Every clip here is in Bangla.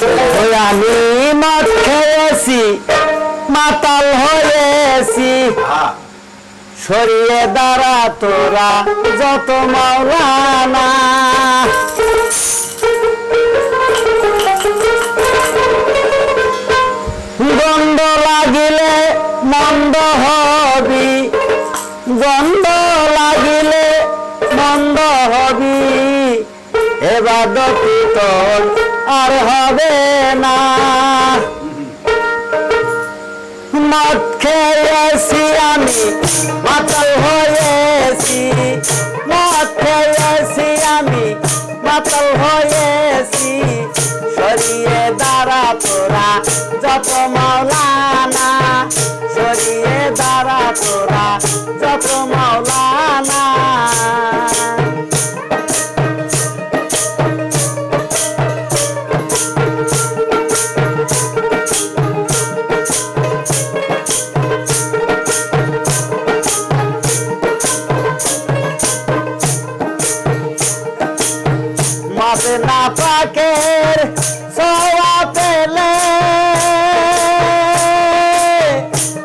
ওই আমি মদ খেয়েছি মাতাল হয়েছি সরিয়ে দাঁড়া তোরা যত মাওলানা গন্ধ লাগিলে মন্দ হবি গন্ধ লাগিলে মন্দ হবি এবাদতি তোর আর হবে না মদ খেয়েছি আমি মাতাল হয়েছি মদ খেয়েছি আমি মাতাল হয়েছি সরিয়ে দাঁড়া তোরা যত মাওলানা সরিয়ে দাঁড়া তোরা যত মাওলানা মাঝে না পাকের সোয়া পেলে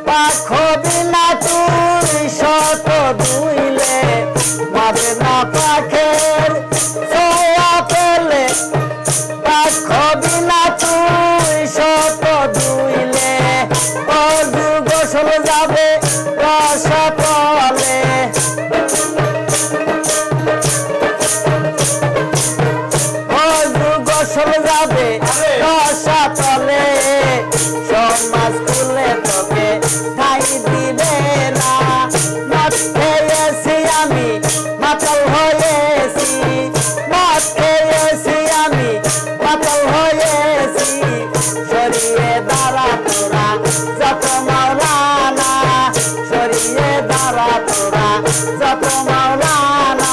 পাক হবি না তুই শত দুইলে মাঝে না পাকের সোয়া পেলে পাক হবি না তুই শত দুইলে অজু গোসল যাবে রসতলে গোসল যাবে রসাতলে সমাজ খুলে তোকে ঠাই দিবে না মদ খেয়েছি আমি মাতাল হয়েছি মদ খেয়েছি আমি মাতাল হয়েছি সরিয়ে দাঁড়া তোরা যত মাওলানা সরিয়ে দাঁড়া তোরা যত মাওলানা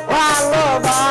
ভালোবাসা